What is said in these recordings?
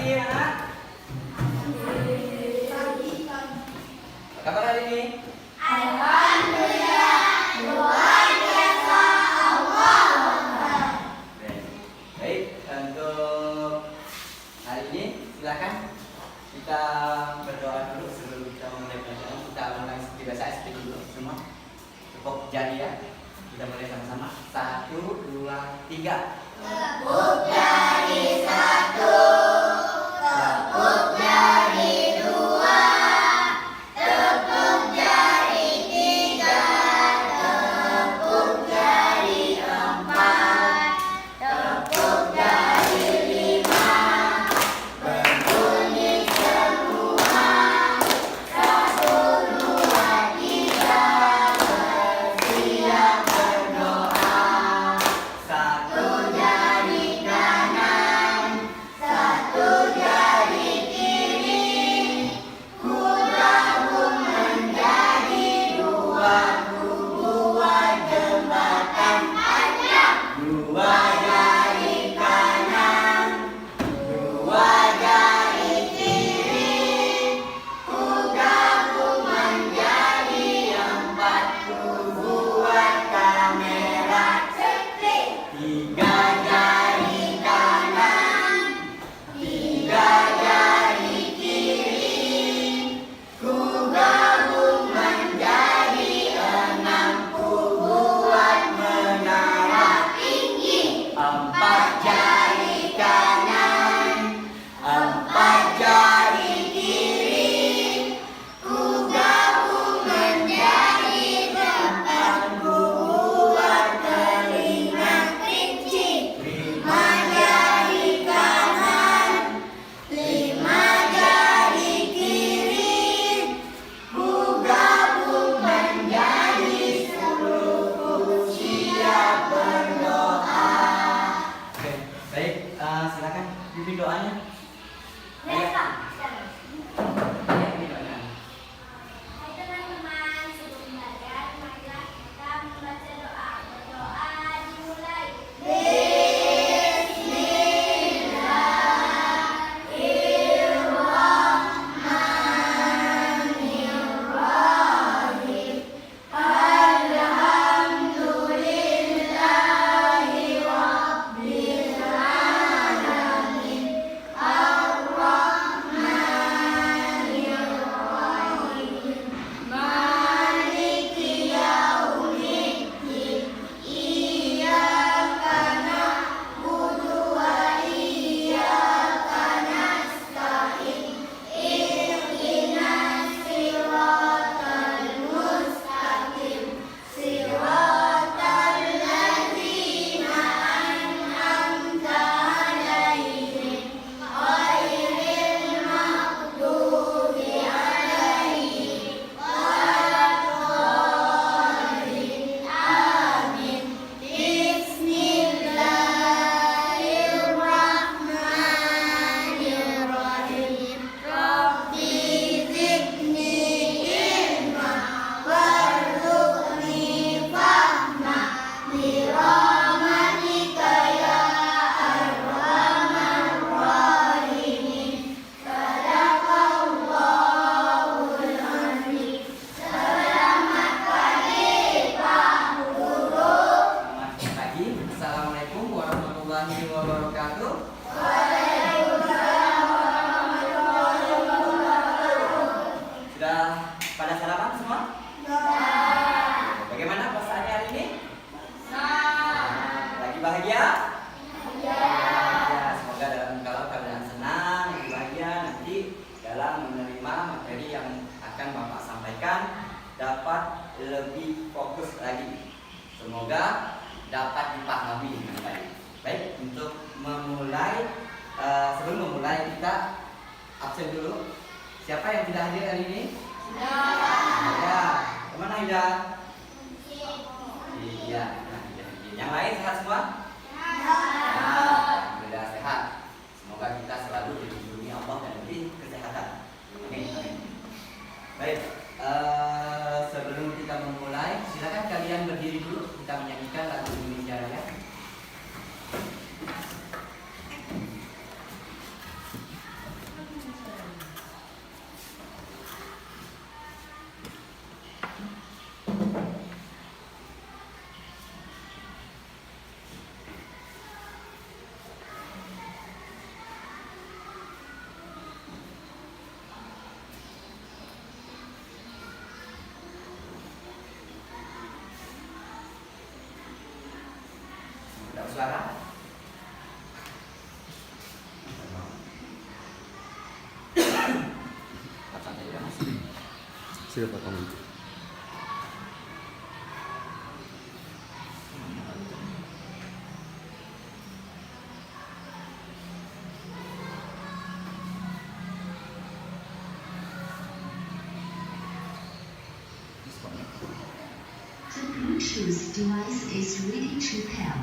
pagi anak. Kabar hari ini? Alhamdulillah, luar biasa Allah. Baik, untuk hari ini silakan kita berdoa dulu sebelum kita memulai pelajaran. Kita ulang seperti biasa, seperti dulu semua. Tepuk jari ya. Kita mulai sama-sama. 1, 2, 3. Tepuk jari 1, tepuk jari 2, tepuk jari 3, tepuk jari 4, tepuk jari 5. Berbunyi semua. 1, 2, 3, bersiap berdoa. 1 jari kanan, 1 jari kiri, ku gabung menjadi 2, ku buat jembatan panjang. 2 jari kanan, 2 jari kiri, ku gabung menjadi 4, ku buat kamera ceklik. 3 jari kanan, 3 jari kiri, ku gabung menjadi 6, ku buat menara tinggi. 4 jari kanan, 4 jari kiri, ku gabung menjadi 8, ku buat telinga kelinci. 5 jari kanan, 5 jari kiri, ku gabung menjadi 10, ku siap berdoa. Oke, baik. Silakan pimpin doanya. Mereka. Ya, pimpin doanya. Hai teman-teman, sebelum belajar, marilah kita membaca doa. Berdoa dimulai. Bismillahirrahmanirrahim. Alhamdulillahi Rabbil Alamin. Ar-Rahmanirrahim. Maliki yaumiddin. Iyyaka na'budu wa iyyaka nasta'in. Ihdinas siratal mustaqim. Siratal ladzina an'amta 'alaihim ghairil maghdubi 'alaihim waladdallin. Amin. Bismillahirrahmanirrahim. Rabbi zidni ilma warzuqni fahma birahmatika ya arhamar rahimin. Sadaqallahul azim. Selamat pagi Pak Guru. Selamat pagi. Assalamualaikum warahmatullahi wabarakatuh. Waalaikumsalam warahmatullahi wabarakatuh. Sudah pada sarapan semua? Bagaimana perasaannya hari ini? Lagi bahagia? Ya, semoga dalam keadaan senang, lagi bahagia nanti dalam menerima materi yang akan Bapak sampaikan dapat lebih fokus lagi. Semoga dapat dipahami dengan baik. Baik, untuk sebelum memulai kita absen dulu. Siapa yang tidak hadir hari ini? Ya, kemana Ida? Iya, nah, Ida. Yang lain sehat semua? Alhamdulillah sehat. Semoga kita selalu dilindungi Allah dan diberi kesehatan. Amin. Amin. Baik, sebelum kita memulai, silakan kalian berdiri dulu. Kita menyanyikan lagu Indonesia Raya. suara. Sudah potong. The Bluetooth device is ready to pair.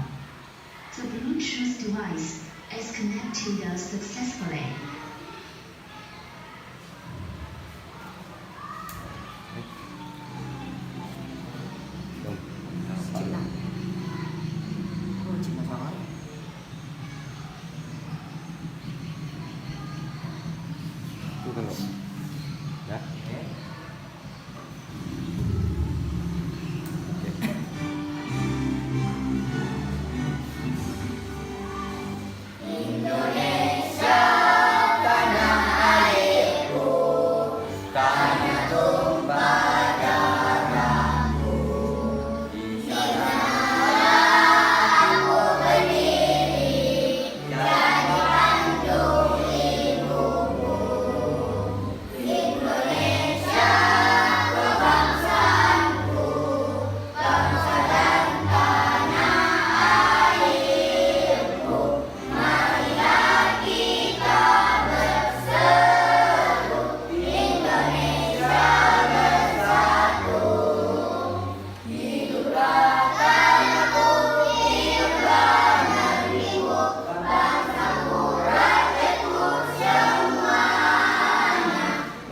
The Bluetooth device is connected successfully. Bukan loh. Ya. Oke. Indonesia tanah airku, tanah tumpah darahku. Di sana aku berdiri, jadi kandung ibuku. Indonesia kebangsaanku, bangsa dan tanah airku. Marilah kita berseru, Indonesia bersatu. Hiduplah tanahku, hiduplah negeriku, bangsaku, rakyatku semuanya.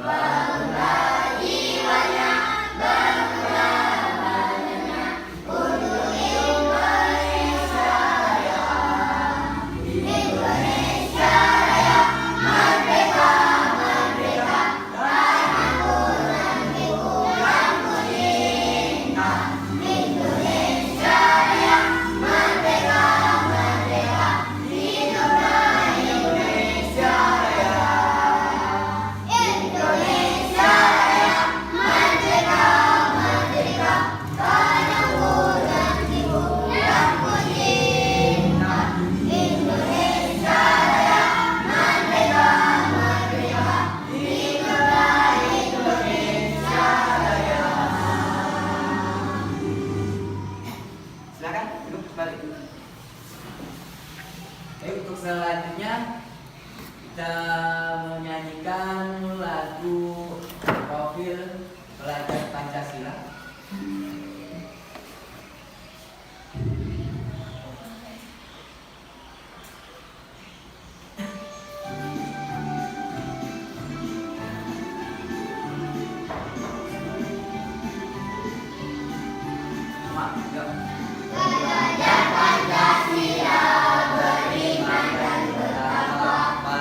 Bangunlah jiwanya, bangunlah badannya, untuk Indonesia Raya. Indonesia Raya, merdeka, merdeka, tanahku, negeriku yang kucinta. Indonesia Raya, merdeka, merdeka, hiduplah Indonesia Raya. Indonesia Raya, merdeka, merdeka, tanahku, negeriku yang kucinta. Indonesia Raya, merdeka, merdeka, hiduplah Indonesia Raya. Silakan duduk kembali. Untuk selanjutnya kita menyanyikan lagu profil pelajar Pancasila. Belajar Pancasila, beriman dan bertakwa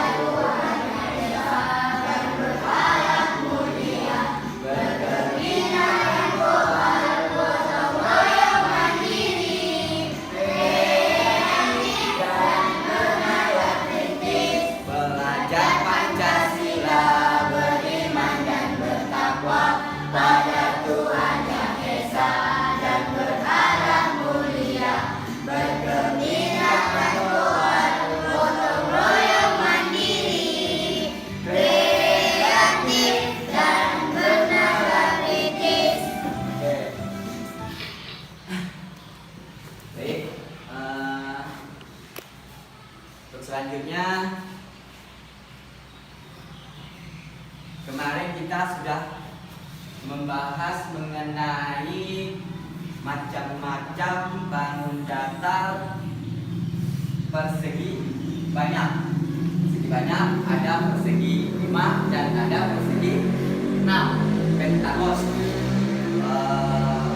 pada Tuhan Yang Esa, dan berharap mulia, berkeinginan yang kuat, gotong royong mandiri, kreatif dan bernayat kritis. Belajar Pancasila, beriman dan bertakwa pada Tuhan Yang Esa, dan berharap mulia, berkeinginan yang kuat, gotong royong mandiri, kreatif dan bernagak kritis. Baik, untuk selanjutnya, kemarin kita sudah membahas mengenai macam-macam bangun datar persegi banyak. Persegi banyak, ada persegi 5 dan ada persegi 6 pentagons.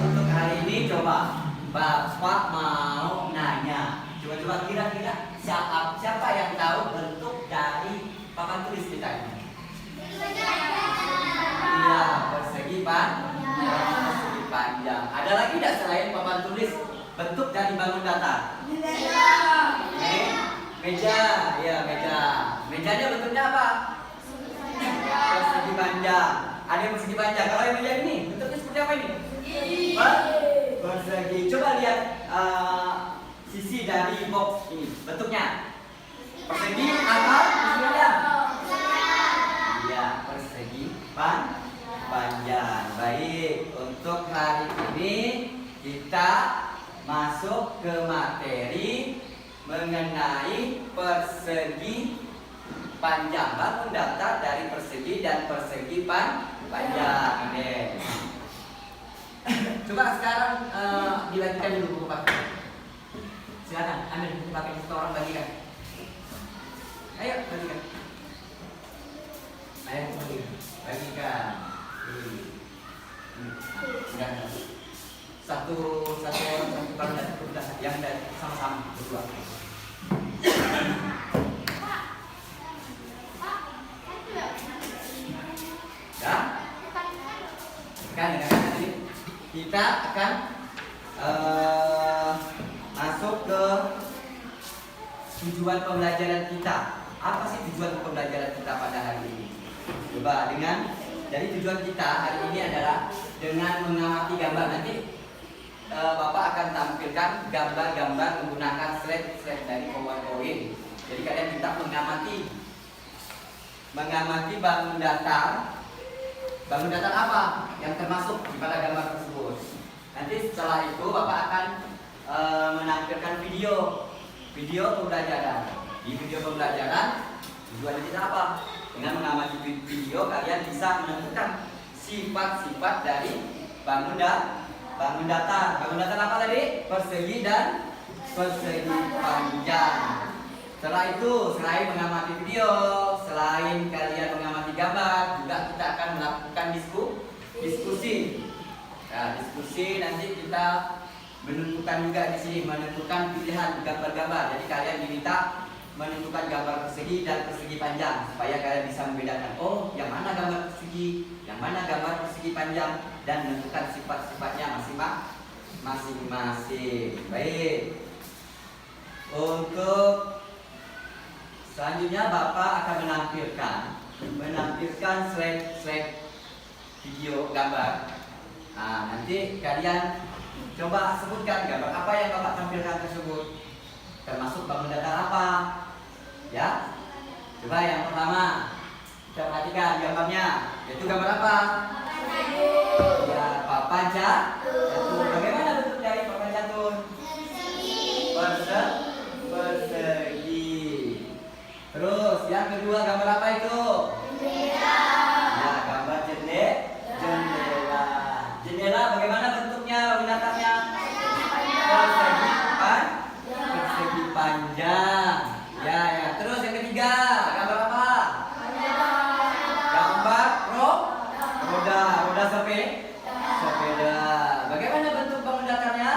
Untuk hari ini coba Bapak mau nanya. Coba kira-kira siapa yang tahu bentuk dari papan tulis kita ini? Iya, persegi panjang. Ada lagi tidak selain papan tulis bentuk dari bangun datar? Meja, ya meja. Mejanya bentuknya apa? Persegi panjang. Ada yang persegi panjang. Kalau yang meja ini bentuknya seperti apa ini? Persegi. Coba lihat sisi isi dari box ini? Bentuknya persegi atau persegi panjang? Iya, persegi panjang. Baik, untuk hari ini kita masuk ke materi mengenai persegi panjang. Bangun daftar dari persegi dan persegi panjang. Oke. Coba sekarang dibagikan dulu buku pakai. Silakan, ambil buku pakai satu orang bagikan. Ayo bagikan. Ayo bagikan. Enggak. Satu orang satu orang udah yang dari sama-sama berdua. Ya? Kan nanti kita akan masuk ke tujuan pembelajaran kita. Apa sih tujuan pembelajaran kita pada hari ini? Coba jadi tujuan kita hari ini adalah dengan mengamati gambar. Nanti Bapak akan tampilkan gambar-gambar menggunakan slide dari PowerPoint. Jadi kalian kita mengamati bangun datar. Bangun datar apa yang termasuk pada gambar tersebut. Nanti setelah itu Bapak akan menampilkan video pembelajaran. Di video pembelajaran tujuannya kita apa? Dengan mengamati video kalian bisa menentukan sifat-sifat dari bangun datar. Bangun datar apa tadi? Persegi dan persegi panjang. Setelah itu, selain mengamati video, selain kalian mengamati gambar, juga kita akan melakukan diskusi. Nah, diskusi nanti kita menentukan juga di sini menentukan pilihan gambar-gambar. Jadi kalian diminta menentukan gambar persegi dan persegi panjang supaya kalian bisa membedakan yang mana gambar persegi, yang mana gambar persegi panjang dan menentukan sifat-sifatnya masing-masing. Baik. Untuk selanjutnya Bapak akan menampilkan slide video gambar. Nah, nanti kalian coba sebutkan gambar apa yang Bapak tampilkan tersebut. Termasuk bangun datar apa? Ya. Coba yang pertama kita perhatikan gambarnya. Yaitu gambar apa? Ya, papan jatuh. Bagaimana bentuk dari papan jatuh? Persegi. Terus yang kedua gambar apa itu? Ya, gambar jendela. Jendela bagaimana bentuknya? Bentuknya persegi panjang. Ya. Terus yang ketiga gambar apa? Gambar roda sepeda. Bagaimana bentuk bangun datarnya?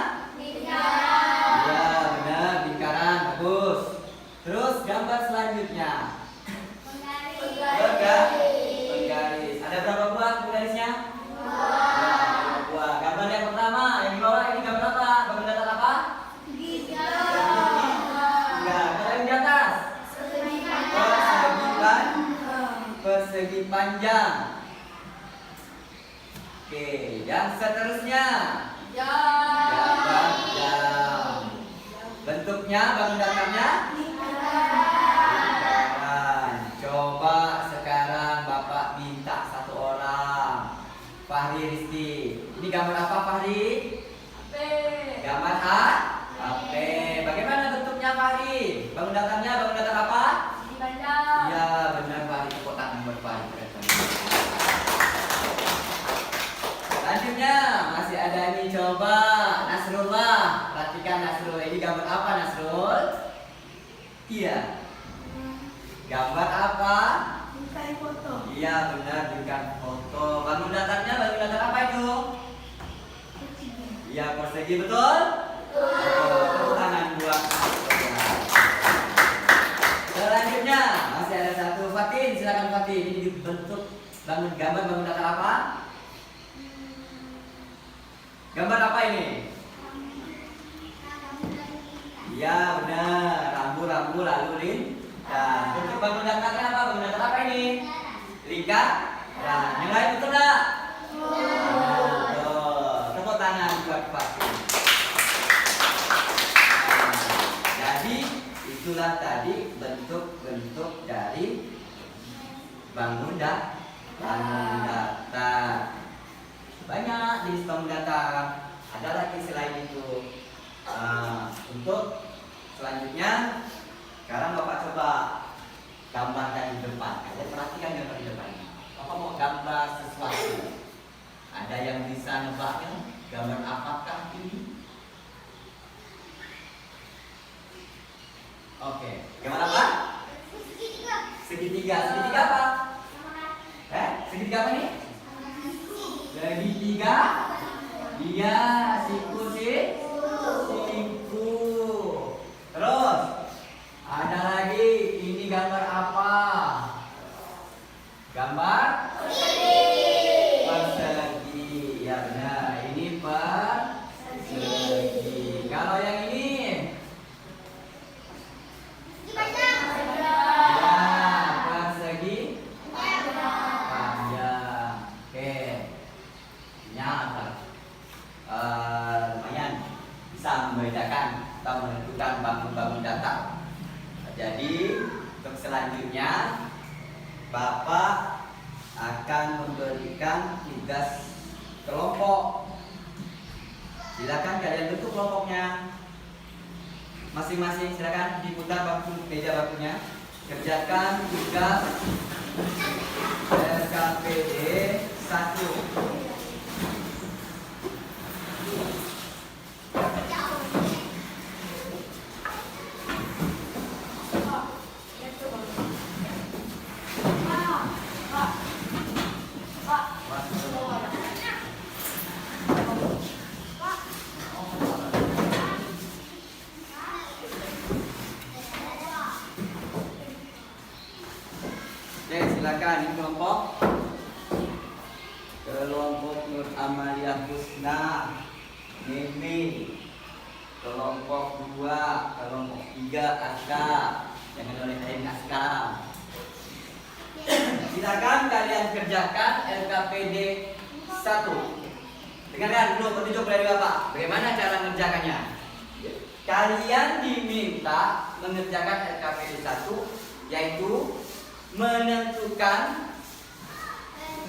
Ya, benar, lingkaran, bagus. Terus gambar selanjutnya. Penggaris. Ada berapa buah penggarisnya? Ya, 2 buah. Gambar yang pertama yang di bawah ini gambar apa? Bangun datar apa? Kalau yang di atas? Persegi panjang. Oke, yang seterusnya gambar jam. Bentuknya bangun datarnya? Lingkaran. Coba sekarang Bapak minta satu orang. Fahri Rizky. Ini gambar apa Fahri? Gambar HP. Bagaimana bentuknya Fahri? Bangun datar apa? Iya, benar Fahri. Tepuk tangan buat Fahri. Selanjutnya masih ada ini, coba Nasrullah. Perhatikan Nasrul. Ini gambar apa Nasrul? Iya. Gambar apa? Iya, benar, bingkai foto. Bangun datar apa itu? Iya, persegi, betul? Tepuk tangan buat Nasrullah. Selanjutnya masih ada satu, Fatin, silakan Fatin. Ini dibentuk gambar bangun datar apa? Gambar apa ini? Iya, benar, rambu-rambu lalu lintas. Bentuk bangun datarnya apa? Bangun datar apa ini? Lingkaran. Yang lain betul nggak? Betul. Tepuk tangan buat Fatin. itulah tadi bentuk-bentuk dari bangun datar. Banyak jenis bangun datar. Ada lagi selain itu. Untuk selanjutnya, sekarang Bapak coba gambarkan di depan. Kalian perhatikan gambar di depan. Bapak mau gambar sesuatu. Ada yang bisa nebaknya? Gambar apakah ini? Oke, gimana Pak? Segitiga. Segitiga apa? Segitiga apa nih? Segitiga. Iya, siku. Terus ada lagi. Ini gambar apa? Gambar persegi. Ya benar. Ini persegi. Kalau yang ini? Lumayan bisa membedakan atau menentukan bangun-bangun datar. Jadi untuk selanjutnya Bapak akan memberikan tugas kelompok. Silakan kalian bentuk kelompoknya masing-masing. Silakan diputar meja bakunya. Kerjakan tugas LKPD 1. Silakan ini kelompok Nur Amalia Husna Mimi, kelompok 2, kelompok 3 Aska, jangan oleh lain Aska. Silakan kalian kerjakan LKPD 1. Dengarkan dulu petunjuk dari Bapak. Bagaimana cara mengerjakannya? Kalian diminta mengerjakan LKPD 1, yaitu menentukan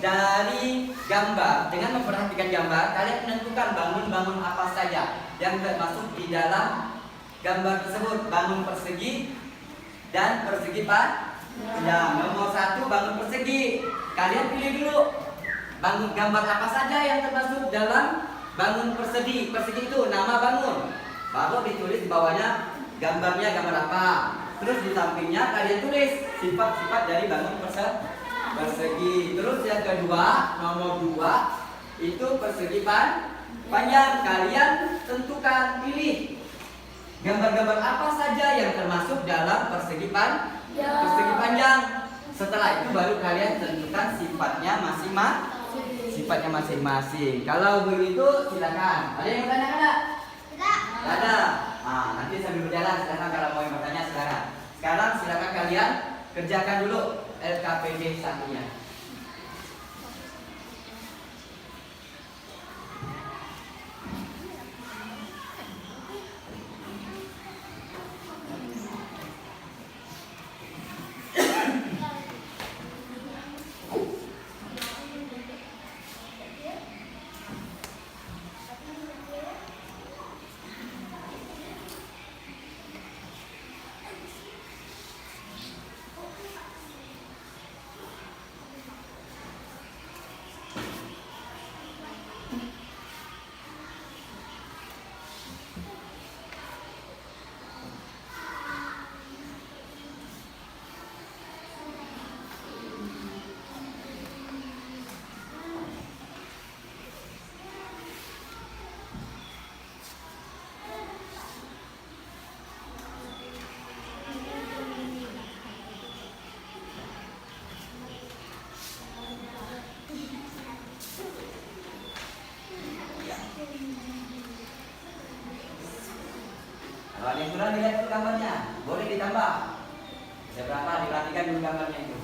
dari gambar. Dengan memperhatikan gambar, kalian menentukan bangun-bangun apa saja yang termasuk di dalam gambar tersebut. Bangun persegi dan persegi panjang. Nomor 1 bangun persegi. Kalian pilih dulu bangun gambar apa saja yang termasuk dalam bangun persegi. Persegi itu nama bangun. Baru ditulis di bawahnya gambarnya gambar apa. Terus di sampingnya kalian tulis sifat-sifat dari bangun persegi. Terus yang kedua, nomor 2 itu persegi panjang. Kalian tentukan, pilih gambar-gambar apa saja yang termasuk dalam persegi panjang. Setelah itu baru kalian tentukan sifatnya masing-masing. Kalau begitu silakan. Ada yang bertanya enggak? Tidak ada. Nah, nanti sambil berjalan silakan kalau mau yang bertanya silakan. Sekarang silakan kalian kerjakan dulu LKPD 1-nya. Kalau ada yang kurang dilihat dulu gambarnya, boleh ditambah. Bisa berapa? Diperhatikan dulu gambarnya itu.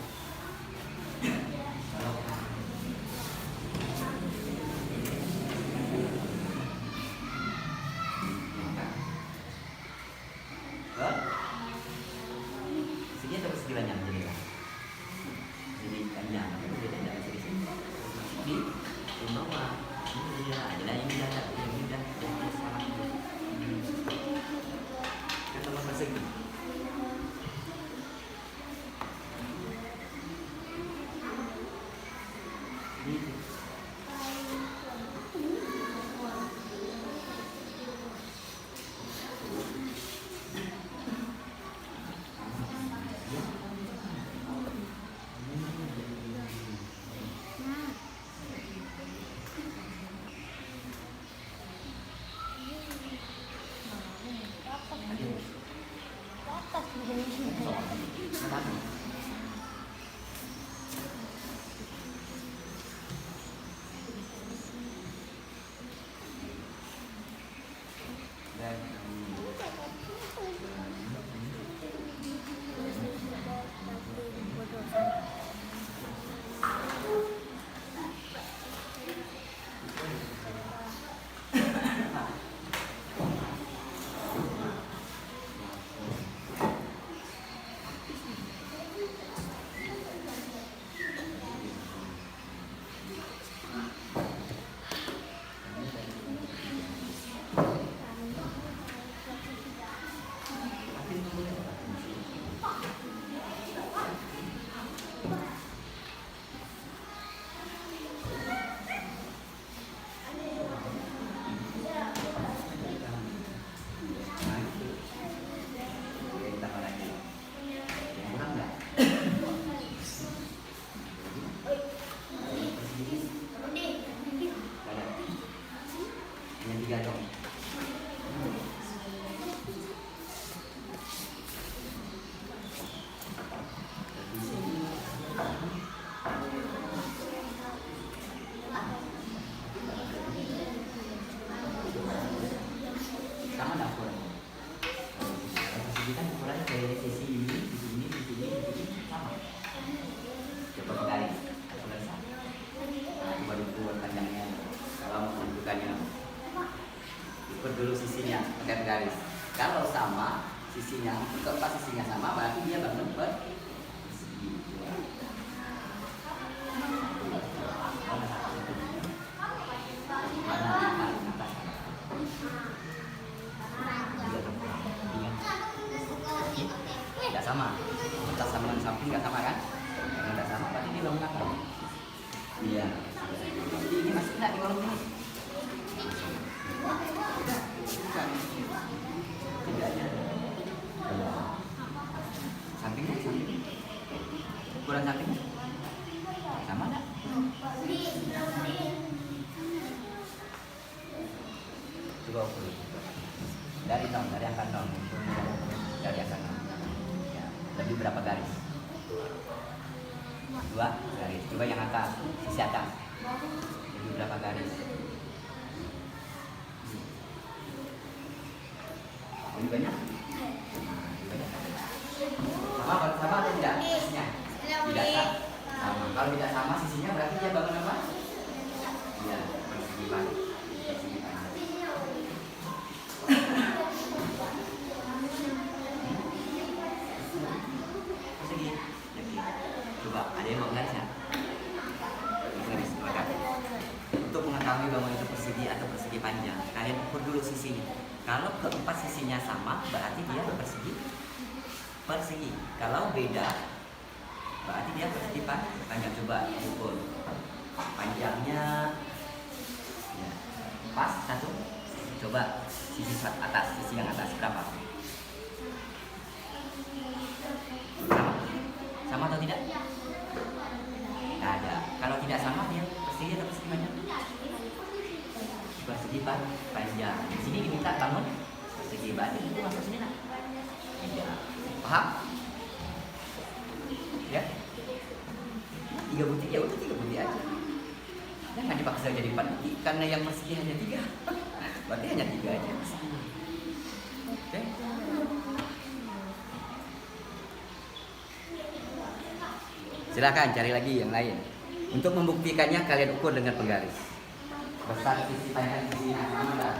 persegi. Gitu. Sama nggak ukurannya? Persegi kan ukurannya dari sisi ini, di sini, di sini, di sini sama. Coba garis, ukuran sama. Nah, coba diukur panjangnya. Kalau mau menunjukkannya, ukur dulu sisinya pakai garis. Kalau sama sisinya, keempat sisinya sama, berarti dia bangun persegi. Tidak sama, atas sama samping nggak sama kan? Kalau nggak sama berarti dia bangun apa? Iya. Jadi ini masih tidak di kolom ini. Bukan. Tidaknya. Sampingnya, samping. Ukuran sampingnya sama nggak? Coba ukur. Dari nol, dari angka nol, dari angka nol. Ya, lebih berapa garis? 2 garis. Coba yang atas, sisi atas. Lebih berapa garis? Lebih banyak? Lebih banyak. Sama atau tidak? Sisinya? Tidak sama. Kalau tidak sama sisinya berarti dia bangun apa? Iya, persegi balik. Persegi balik. Persegi. Coba ada yang mau garisnya? Garis dua garis. Untuk mengetahui bangun itu persegi atau persegi panjang, kalian ukur dulu sisinya. Kalau keempat sisinya sama, berarti dia persegi. Kalau beda, berarti dia persegi panjang. Coba ukur panjangnya. Ya. Pas satu. Coba sisi atas, sisi yang atas berapa? Sama atau tidak? Tidak ada. Kalau tidak sama dia persegi atau persegi panjang? Persegi panjang. Di sini diminta bangun persegi berarti itu masuk sini nak? Tidak. Paham? Ya? 3 butir ya udah 3 butir aja. Jangan dipaksa jadi 4 butir karena yang persegi hanya 3. Berarti hanya 3 aja. Oke? Silakan cari lagi yang lain. Untuk membuktikannya kalian ukur dengan penggaris. Besar sisi panjang sisi sama enggak?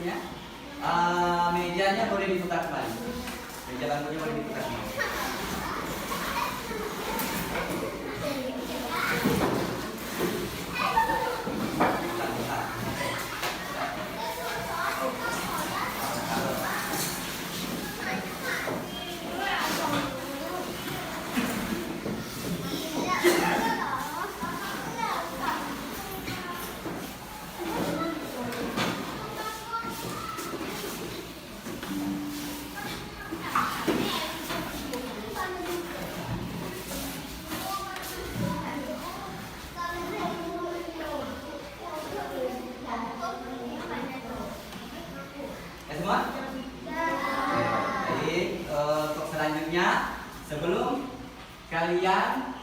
hasilnya. Mejanya boleh diputar kembali. Meja bangkunya boleh diputar kembali. Ya semua? Jadi untuk selanjutnya, sebelum kalian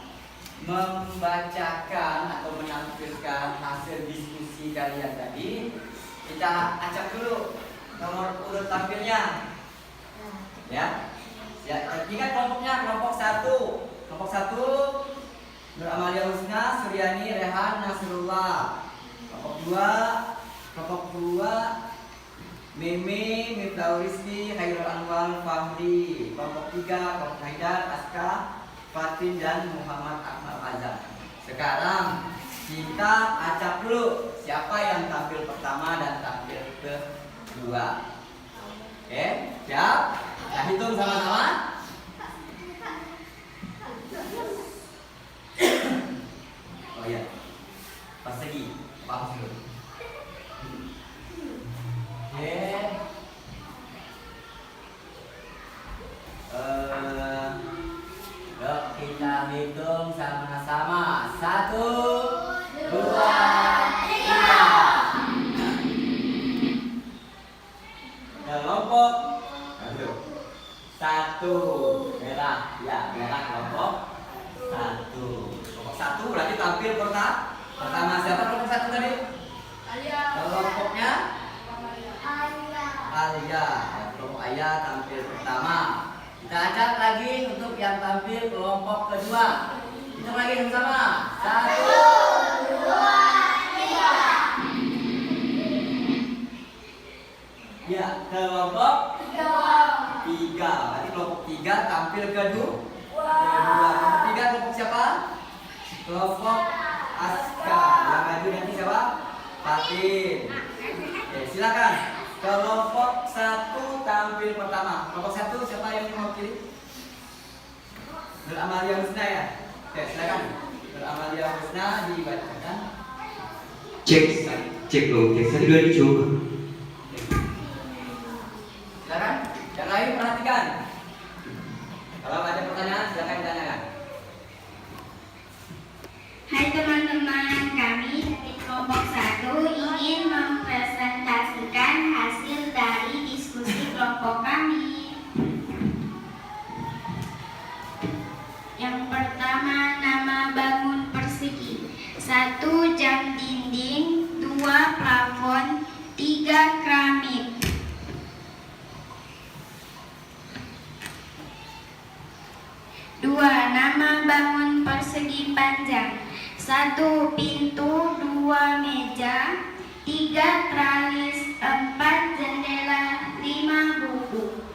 membacakan atau menampilkan hasil diskusi kalian tadi, kita acak dulu nomor urut tampilnya. Ya. Ingat kelompoknya, kelompok 1. Kelompok 1 Nur Amalia Husna, Suryani, Rehan, Nasrullah. Kelompok 2 Meme, Miftahul Rizki, Khairul Anwar, Fahri. Kelompok 3 kelompok Haidar, Aska, Fatin dan Muhammad Akmal Azhar. Sekarang kita acak dulu siapa yang tampil pertama dan tampil kedua. Oke, siap? Kita hitung sama-sama. Oh iya, persegi, paham dulu. Oke. Yuk kita hitung sama-sama. 1, 2, 3. Kelompok 1 merah, ya merah kelompok 1. Kelompok 1 berarti tampil pertama siapa kelompok 1 tadi? Kelompoknya Alia. Kelompok Alia tampil pertama. Kita acak lagi untuk yang tampil kelompok kedua. Hitung lagi sama-sama. 1, 2, 3. Ya, kelompok 3. Berarti kelompok 3 tampil kedua. Kelompok 3 kelompok siapa? Kelompok Aska. Yang maju nanti siapa? Fatin. Oke, silakan. Kelompok 1 tampil pertama. Kelompok 1 siapa yang mewakili? Nur Amalia Husna ya. Oke, silakan. Nur Amalia Husna dibacakan. Cek lo, cek 1 2 dicoba. Silakan. Yang lain perhatikan. Kalau ada pertanyaan silakan ditanyakan. Hai teman-teman, kami dari kelompok 1 ingin mempresentasikan hasil dari diskusi kelompok kami. Yang pertama, nama bangun persegi. 1 jam dinding, 2 plafon, 3 keramik. 2 nama bangun persegi panjang. 1 pintu, 2 meja, 3 tralis, 4 jendela, 5 buku.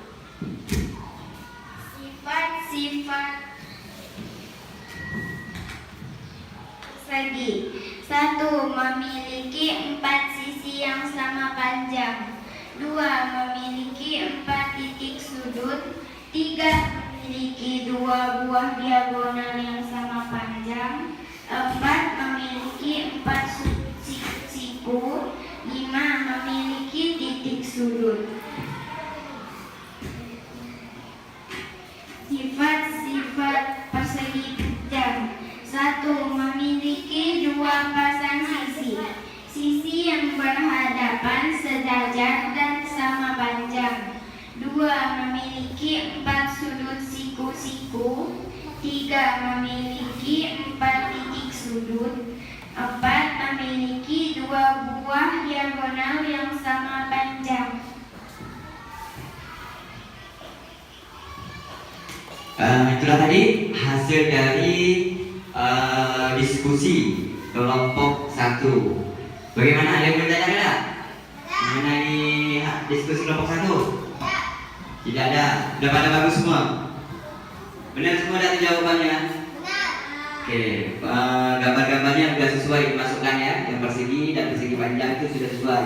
Sifat-sifat persegi. 1 memiliki 4 sisi yang sama panjang. 2 memiliki 4 titik sudut. 3 memiliki 2 buah diagonal yang sama panjang. 4 memiliki 4 sudut siku. 5 memiliki titik sudut. Sifat-sifat persegi panjang. 1 memiliki 2 pasang sisi. Sisi yang berhadapan, sejajar dan sama panjang. 2 memiliki 4 sudut siku-siku. 3 memiliki 4 titik sudut. 4 memiliki 2 buah diagonal yang sama panjang. Itulah tadi hasil dari diskusi kelompok 1. Bagaimana, ada yang bertanya? mengenai diskusi kelompok 1? Tidak ada. Sudah pada bagus semua? Benar semua dari jawabannya? Oke, gambar-gambarnya sudah sesuai dimasukkan ya. Yang persegi dan persegi panjang itu sudah sesuai.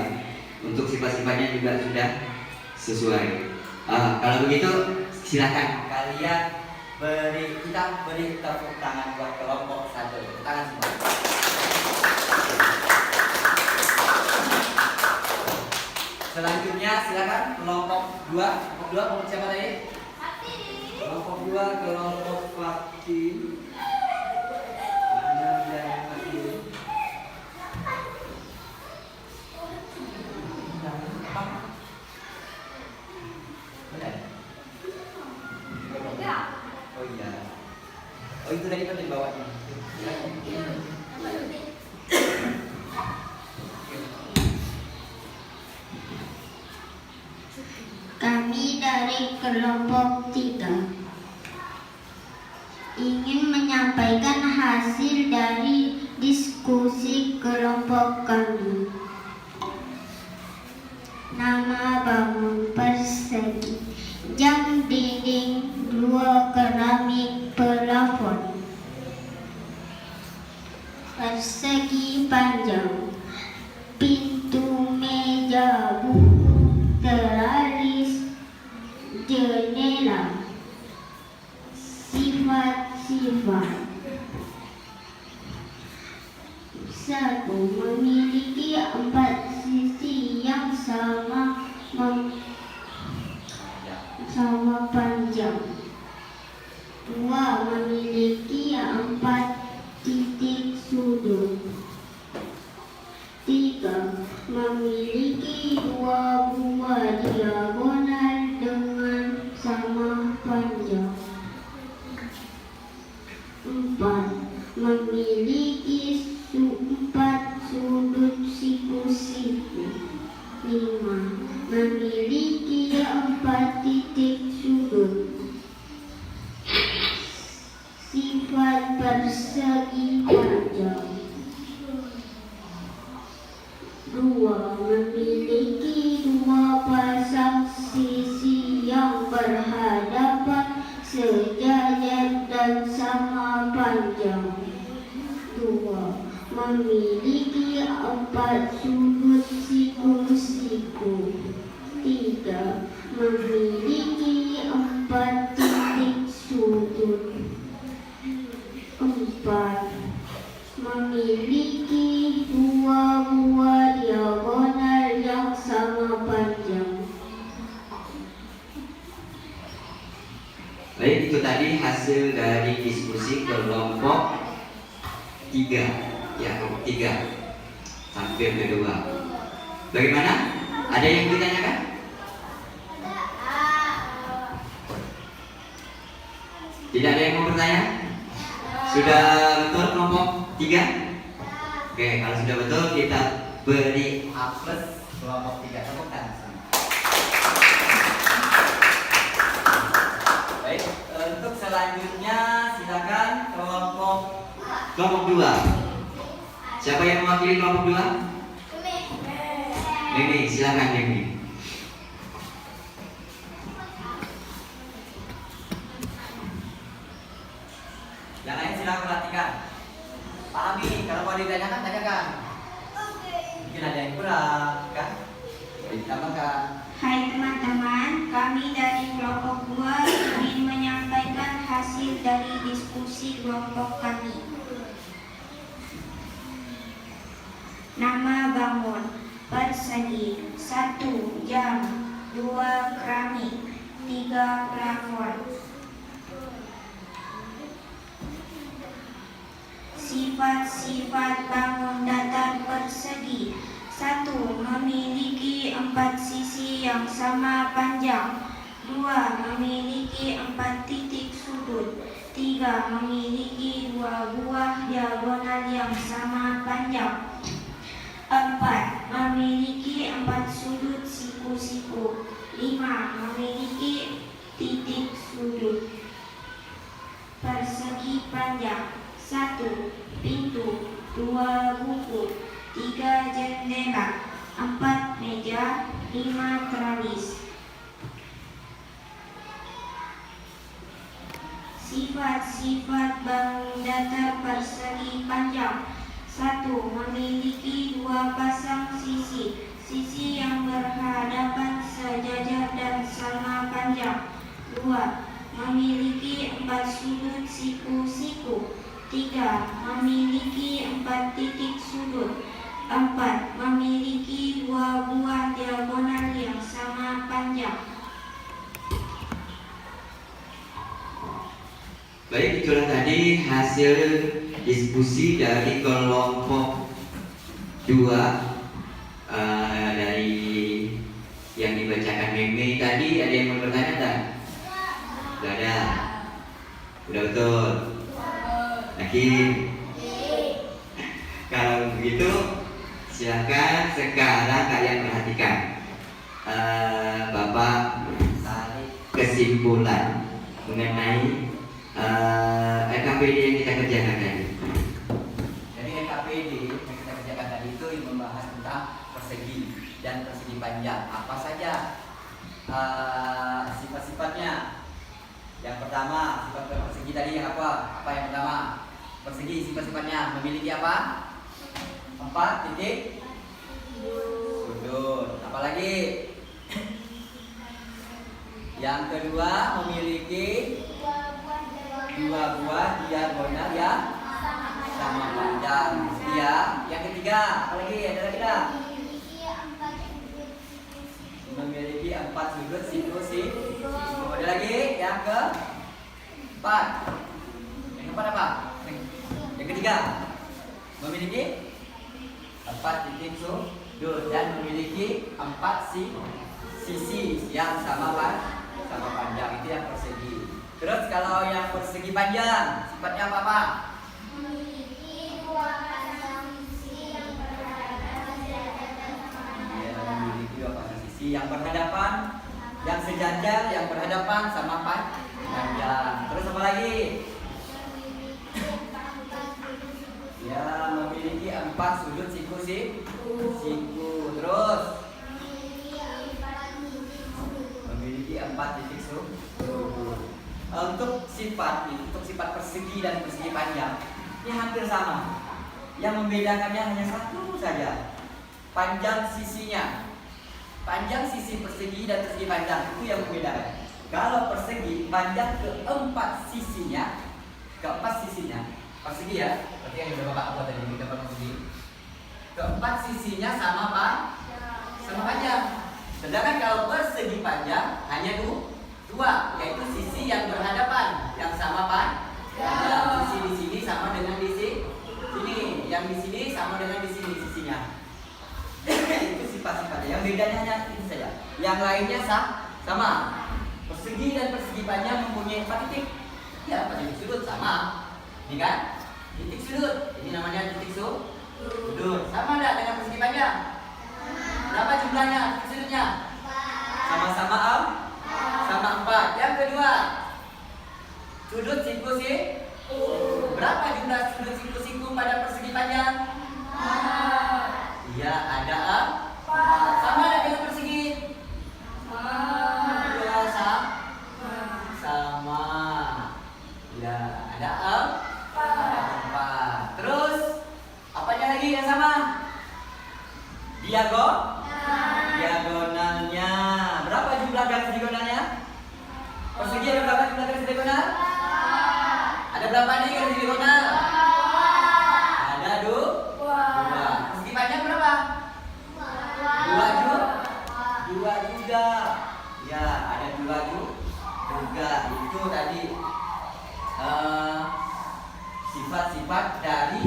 Untuk sifat-sifatnya juga sudah sesuai. Kalau begitu silakan Kalian kita beri tepuk tangan buat kelompok 1. Tepuk tangan semua. Selanjutnya silakan kelompok 2. Kelompok 2 kelompok siapa tadi? Kelompok 2 kelompok Fakti. Mana yang Fakti? Benar? Oh iya. Oh itu tadi kan dibawanya. Kami dari kelompok 3 ingin menyampaikan hasil dari diskusi kelompok kami. Nama bangun persegi, jam dinding, 2 keramik pelafon. Persegi panjang, pintu meja buku, teralis, jendela. Sifat-sifat. 1. Memiliki 4 sisi yang sama panjang. 2. Memiliki 4 titik sudut. 3. Memiliki 2 buah diagonal dengan sama panjang. 4. Memiliki 4 sudut siku-siku. 5. Memiliki 4 titik sudut. Sifat persegi panjang. 2. Memiliki 2 pasang sisi yang berhadapan, sejajar dan sama panjang. 2. Memiliki 4 sudut siku-siku. 3. Memiliki 4 titik sudut. 4. Memiliki 2 buah diagonal yang sama panjang. Baik, itu tadi hasil dari diskusi kelompok 3. Ya, kelompok 3. Hampir kedua. Bagaimana? Ada yang ditanyakan? Tidak ada yang mau bertanya? Sudah betul kelompok 3? Oke, kalau sudah betul kita beri A+ kelompok 3. Tepuk tangan semua. Baik, untuk selanjutnya silakan kelompok 2. Siapa yang mewakili kelompok 2? Mimi, silakan Mimi. yang lain silakan perhatikan. Pahami, kalau mau ditanyakan tanyakan. Mungkin ada yang kurang, kan? Ditambahkan. Hai teman-teman, kami dari kelompok 2 ingin menyampaikan hasil dari diskusi kelompok kami. Nama bangun persegi, 1 jam, 2 keramik, 3 plafon. Sifat-sifat bangun datar persegi. 1. Memiliki 4 sisi yang sama panjang. 2. Memiliki 4 titik sudut. 3. Memiliki 2 buah diagonal yang sama panjang. 4. Memiliki 4 sudut siku-siku. 5. Memiliki titik sudut. Persegi panjang. 1. Pintu. 2 buku. 3 jendela. 4 meja, 5 teralis. Sifat-sifat bangun datar persegi panjang. 1. Memiliki 2 pasang sisi. Sisi yang berhadapan sejajar dan sama panjang. 2. Memiliki 4 sudut siku-siku. 3. Memiliki 4 titik sudut. 4. Memiliki 2 buah diagonal yang sama panjang. Baik, itulah tadi hasil diskusi dari kelompok 2 dari yang dibacakan Meme tadi. Ada yang mau bertanya tak? Sudah ada? Sudah betul? Yakin? Kalau begitu silakan sekarang kalian perhatikan. Bapak tarik kesimpulan mengenai LKPD yang kita kerjakan tadi. Jadi LKPD yang kita kerjakan tadi itu membahas tentang persegi dan persegi panjang. Apa saja sifat-sifatnya? Yang pertama, sifat persegi tadi yang apa? Apa yang pertama? Persegi sifat-sifatnya memiliki apa? 4 titik sudut. Apalagi? Yang kedua, memiliki 2 buah diagonal yang sama panjang. Ya. Yang ketiga, apalagi? Ada lagi tak? Memiliki 4 sudut siku-siku. Ada lagi? Yang keempat. Yang keempat apa? Yang ketiga, memiliki 4 titik sudut dan memiliki 4 sisi yang sama panjang. Itu yang persegi. Terus kalau yang persegi panjang, sifatnya apa? Memiliki 2 pasang sisi yang berhadapan sejajar sama Ya, memiliki 2 pasang sisi yang berhadapan, yang sejajar, yang berhadapan sama panjang. Terus apa lagi? Ya, memiliki 4 sudut siku-siku. Terus memiliki 4 titik sudut. Untuk sifat persegi dan persegi panjang ini hampir sama. Yang membedakannya hanya satu saja, panjang sisinya. Panjang sisi persegi dan persegi panjang itu yang membedakan. Kalau persegi panjang keempat sisinya, persegi ya, seperti yang sudah Bapak buat tadi di gambar persegi. Keempat sisinya sama panjang. Sedangkan kalau persegi panjang hanya 2, yaitu sisi yang berhadapan yang sama panjang. Sisi di sini sama dengan di sini, yang di sini sama dengan di sini sisinya. Itu sifat-sifatnya. Yang bedanya hanya itu saja. Yang lainnya sama. Persegi dan persegi panjang mempunyai 4 titik. Ya, 4 titik sudut sama. Ini kan? Titik sudut. Ini namanya titik sudut. Sama enggak dengan persegi panjang? Berapa jumlahnya titik sudutnya? Sama-sama sama 4. Yang kedua, sudut siku-siku. Berapa jumlah sudut siku-siku pada persegi panjang? Iya, ada 4. Sama ada dengan persegi? Ya, sama. Ya, ada 4. Terus, apanya lagi yang sama? Diagonalnya. Berapa jumlah garis diagonalnya? Persegi ada berapa jumlah garis diagonal? Ada berapa nih garis diagonal? Ada 2. Persegi panjang berapa? 2 juga. Ya, ada 2 juga. Itu tadi sifat-sifat dari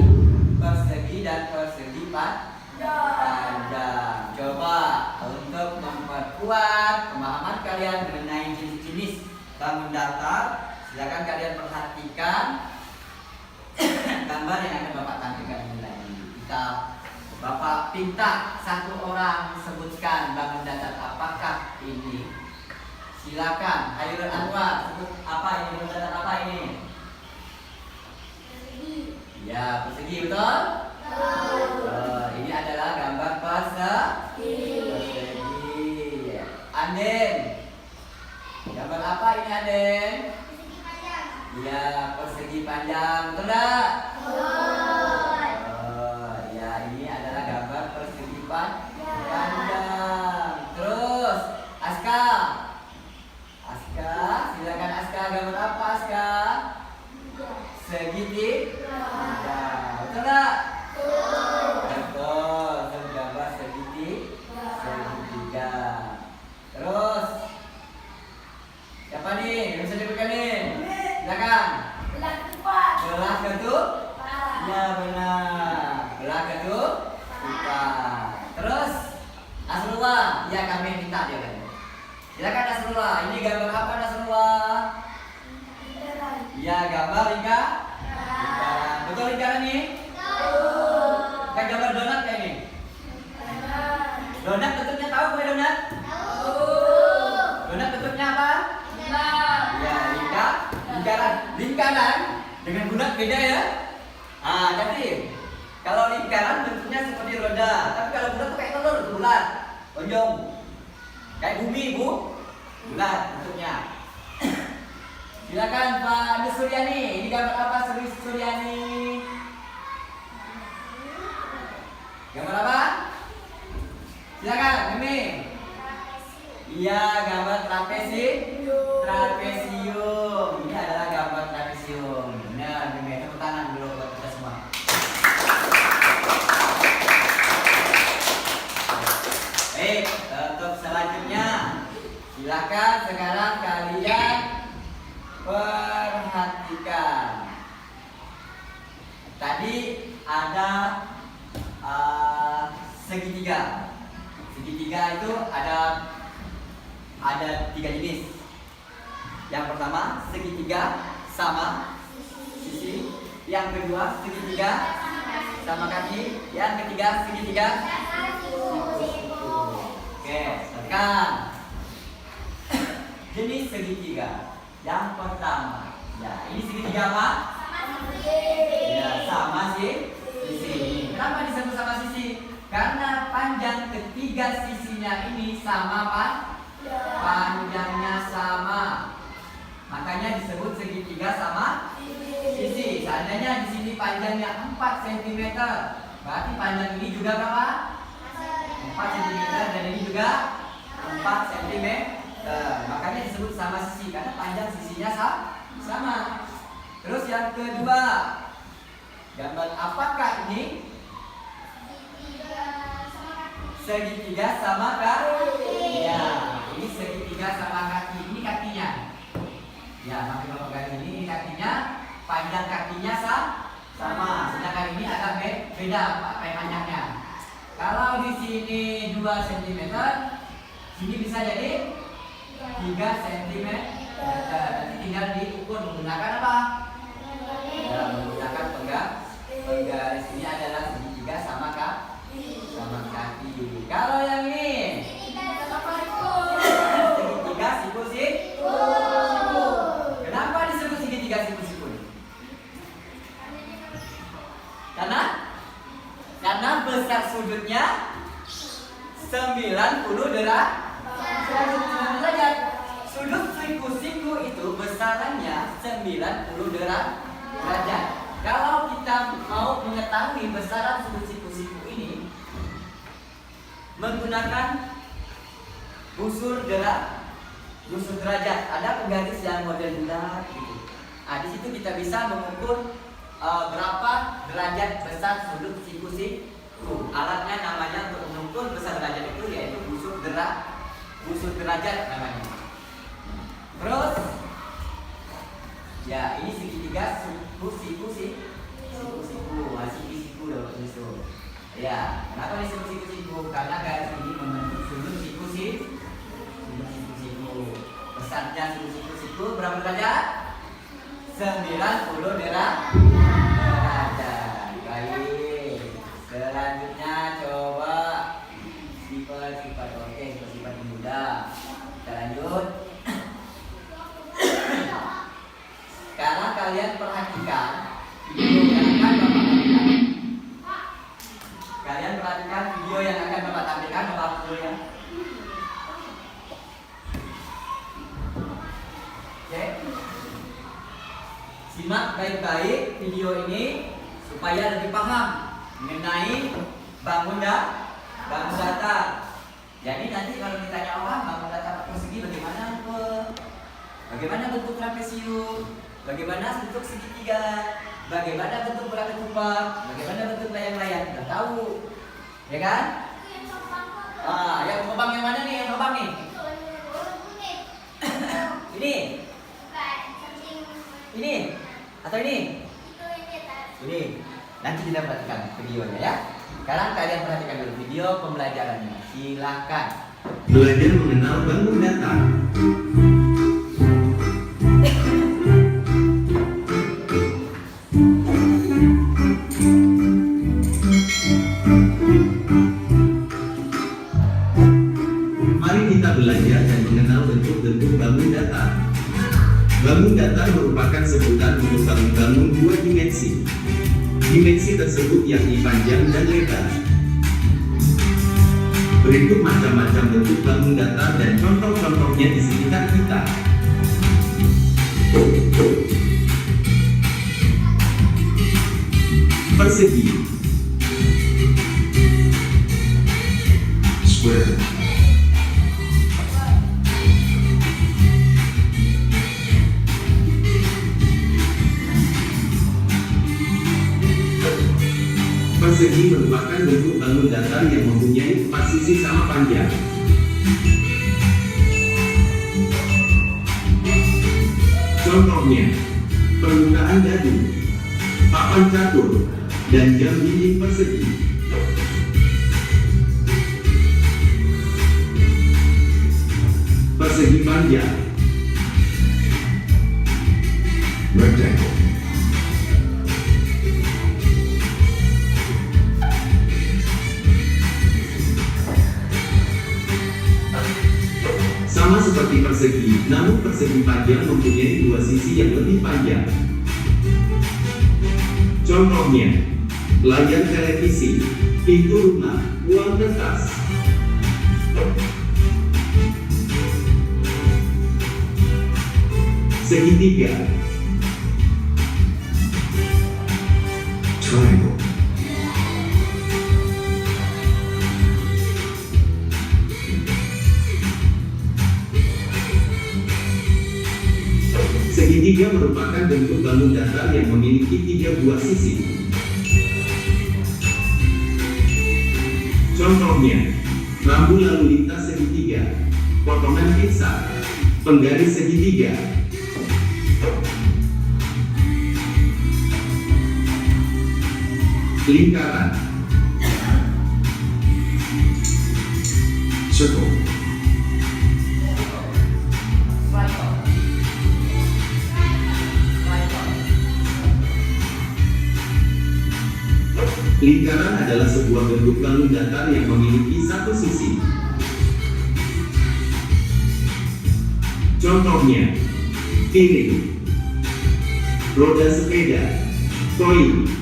persegi dan persegi panjang. Coba untuk memperkuat pemahaman kalian mengenai jenis-jenis bangun datar, silakan kalian perhatikan gambar yang akan Bapak tampilkan ini. Bapak minta satu orang sebutkan bangun datar apakah ini. Silakan, Hairul Anwar, sebut apa ini, bangun datar apa ini? Ya, persegi, betul? Ini adalah gambar persegi. Anden. Gambar apa ini Anden? Iya, persegi panjang. Betul enggak? Oh, ya ini adalah gambar persegi panjang. Terus, Aska. Aska, silakan Aska, gambar apa Aska? Segitiga. Betul enggak? Betul, gambar segitiga. Terus, siapa nih? Yang bisa diberikan nih? Silakan. Belah ketupat. Ya benar. Belah ketupat. Terus, Nasrullah. Ya kami minta dia kan. Silakan Nasrullah. Ini gambar apa Nasrullah? Ya gambar lingkaran. Betul lingkaran nih? Kayak gambar donat kayak ini. Donat bentuknya tahu gue donat? Donat bentuknya apa? Ya lingkaran dengan bulat beda ya. Jadi kalau lingkaran bentuknya seperti roda, tapi kalau bulat tuh kayak telur, bulat, lonjong, kayak bumi bulat bentuknya. Silakan Pak Suryani, ini gambar apa Suryani? Gambar apa? Silakan, Mimi. Iya, gambar trapesium. Ini adalah gambar trapesium. Benar, Mimi. Tepuk tangan dulu buat kita semua. Baik, untuk selanjutnya, silakan sekarang kalian perhatikan. Tadi ada segitiga. Segitiga itu ada 3 jenis. Yang pertama segitiga sama sisi. Yang kedua segitiga sama kaki. Yang ketiga segitiga. Oke, sekarang jenis segitiga. Yang pertama, ya ini segitiga apa? Ya sama sisi. Kenapa disebut sama sisi? Karena panjang ketiga sisinya ini sama Pak. Panjangnya sama. Makanya disebut segitiga sama sisi. Seandainya di sini panjangnya 4 cm, berarti panjang ini juga berapa? 4 cm dan ini juga 4 cm. Makanya disebut sama sisi karena panjang sisinya sama. Terus yang kedua, gambar apakah ini? Segitiga sama kaki. Ya, ini segitiga sama kaki. Ini kakinya. Ya, pakai bapak garis ini kakinya, panjang kakinya sama. Sedangkan ini agak beda panjangnya. Kalau di sini 2 cm, sini bisa jadi 3 cm. Nanti tinggal diukur menggunakan apa? Ya, menggunakan penggaris. Ini adalah segitiga sama kaki. Kalau yang ini segitiga siku. Kenapa disebut segitiga siku? Karena besar sudutnya 90 derajat. Sudut siku-siku itu besarannya 90 derajat. Kalau kita mau mengetahui besaran sudut siku-siku ini menggunakan busur derajat. Ada penggaris yang model bulat gitu. Di situ kita bisa mengukur berapa derajat besar sudut siku-siku. Alatnya namanya untuk mengukur besar derajat itu yaitu busur derajat namanya. Terus ya ini segitiga siku dapat itu. Ya, kenapa disebut siku-siku? Karena garis ini membentuk sudut siku-siku. Besarnya sudut siku-siku berapa derajat? 90 derajat. Baik. Selanjutnya coba sifat. Oke, sifat mudah. Kita lanjut. Sekarang kalian perhatikan video yang akan Bapak tampilkan. Kalian perhatikan video yang akan Bapak tampilkan, Bapak dulu ya. simak baik-baik video ini supaya lebih paham mengenai bangun data. Jadi nanti kalau ditanya orang bangun data persegi bagaimana bagaimana bentuk trapesium, bagaimana bentuk segitiga, bagaimana bentuk bola ketupat, bagaimana bentuk layang-layang, udah tahu, ya kan? Yang lubang yang mana nih? Yang lubang nih? Ini atau ini? Ini. Nanti kita perhatikan videonya ya. Sekarang kalian perhatikan dulu video pembelajarannya. Silakan. Belajar mengenal bangun data. Mari kita belajar dan mengenal bentuk-bentuk bangun data. Bangun data merupakan sebutan untuk bangun dua dimensi. Dimensi tersebut yakni panjang dan lebar. Berikut macam-macam bentuk bangun data dan contoh-contohnya di sekitar kita. Persegi, square, persegi merupakan bentuk bangun datar yang mempunyai 4 sisi sama panjang. Contohnya, permukaan dadu, papan catur, dan jam dinding persegi. Persegi panjang, rectangle, sama seperti persegi, namun persegi panjang mempunyai dua sisi yang lebih panjang. Contohnya, layar televisi, pintu rumah, uang kertas. Segitiga, triangle, segitiga merupakan bentuk bangun datar yang memiliki 3 buah sisi. Contohnya, rambu lalu lintas segitiga, potongan pizza, penggaris segitiga. Lingkaran, circle, lingkaran adalah sebuah bentuk bangun datar yang memiliki satu sisi. Contohnya, piring, roda sepeda, koin.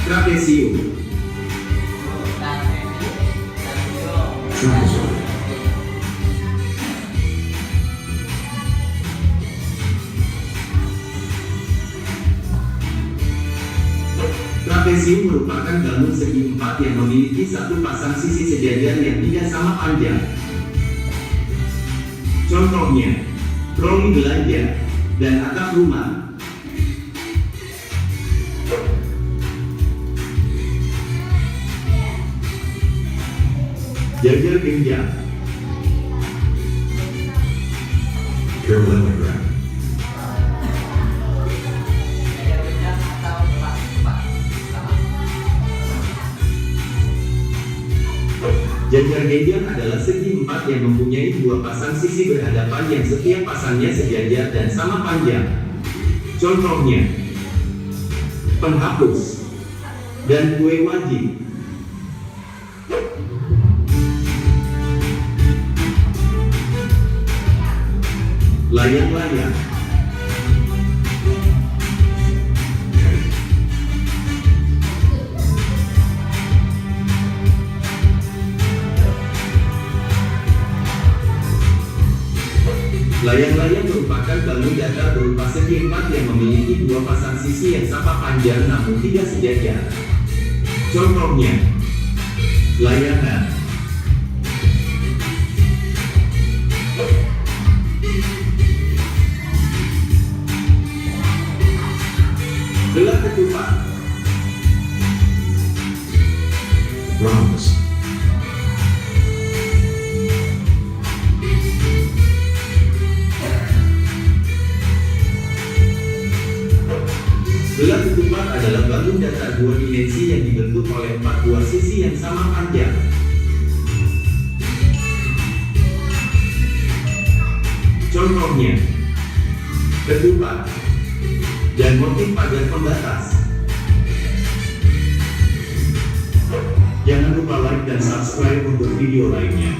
Trapesium, trapezoid, trapesium merupakan bangun segi 4 yang memiliki satu pasang sisi sejajar yang tidak sama panjang. Contohnya, troli belanja dan atap rumah. Jajar genjang, parallelogram, jajar genjang adalah segi 4 yang mempunyai 2 pasang sisi berhadapan yang setiap pasangnya sejajar dan sama panjang. Contohnya, penghapus dan kue wajib. Layang-layang, ditemukan bangun datar berupa segi 4 yang memiliki 2 pasang sisi yang sama panjang namun tidak sejajar. Contohnya, layangan. Gelar ketupat. Bronze. Gelar ketupat adalah bangun datar 2 dimensi yang dibentuk oleh 4 buah sisi yang sama panjang. Contohnya, ketupat dan motif pagar pembatas. Jangan lupa like dan subscribe untuk video lainnya.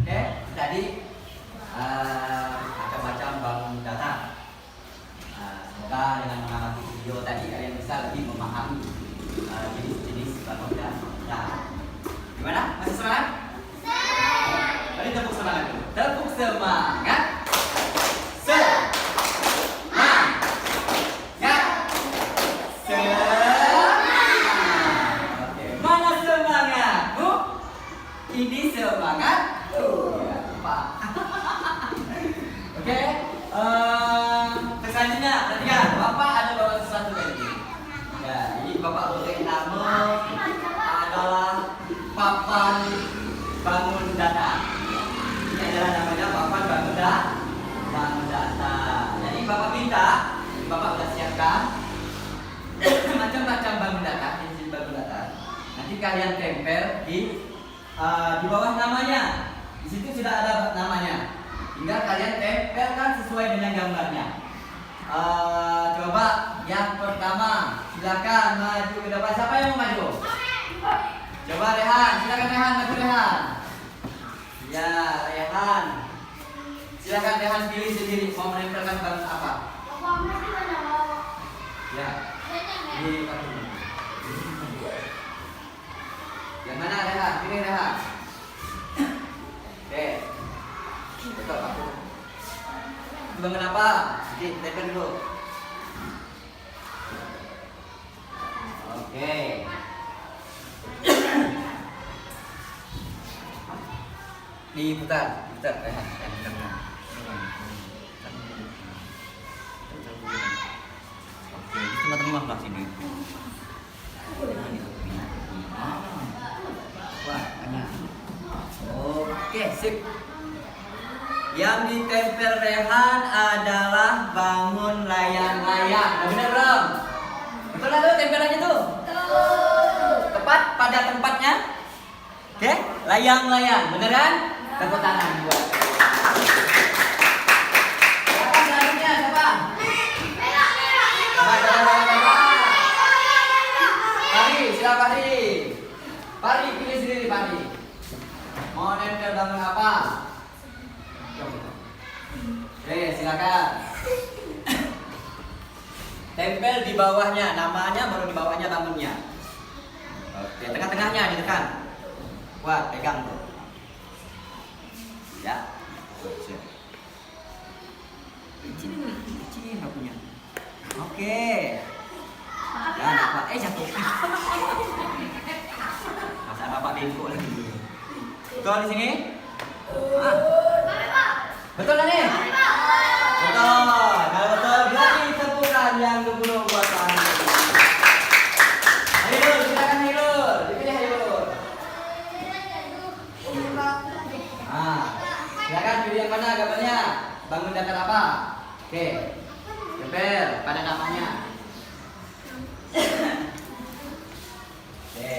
Oke, tadi akan baca bangun datar. Semoga dengan mengamati video tadi kalian bisa lebih memahami jenis-jenis bangun datar. Gimana? Masih semangat? Mari tepuk semangat dulu. Tepuk semangat. Ini semangat. Ya, Pak. Oke. Selanjutnya, perhatikan. Bapak ada bawa sesuatu kali ini. Ya, ini Bapak beri nama adalah papan bangun datar. Ini adalah namanya papan bangun datar. Jadi Bapak minta, Bapak sudah siapkan macam-macam bangun datar, jenis bangun datar. Nanti kalian tempel di bawah namanya. Di situ sudah ada namanya. Tinggal kalian tempelkan sesuai dengan gambarnya. Coba yang pertama, silakan maju ke depan. Siapa yang mau maju? Coba Rehan, silakan Rehan maju Rehan. Ya, Rehan. Silakan Rehan pilih sendiri mau menempelkan bangun apa. Ya. Di patung. Yang mana Rehan? Pilih Rehan. Oke. Betul Pak. Bangun apa? Jadi tempel dulu. Oke. Diputar Rehan. Oke, cuma terima sini. Wah, enak. Oke, sip. Yang ditempel Rehan adalah bangun layang-layang. Benar belum? Betul lah tuh tempelannya tuh? Betul. Tepat pada tempatnya? Oke, layang-layang. Beneran? Tepuk tangan buat. Siapa selanjutnya? Siapa? Pari, silakan Pari. Pari, pilih sendiri Pari. Mau nempel bangun apa? Oke, silakan. Tempel di bawahnya, namanya baru di bawahnya bangunnya. Oke, tengah-tengahnya ditekan. Wah, pegang tuh. Ya. Ini nggak punya. Oke. Dan Bapak jatuh. Masa Bapak bengkok lagi. Betul di sini? Betul kan nih? Betul. Kalau betul beri tepukan yang gemuruh buat Pak. Hairul, silakan Hairul. Dipilih Hairul. Silakan pilih yang mana gambarnya. Bangun datar apa? Oke. Tempel pada namanya. Oke.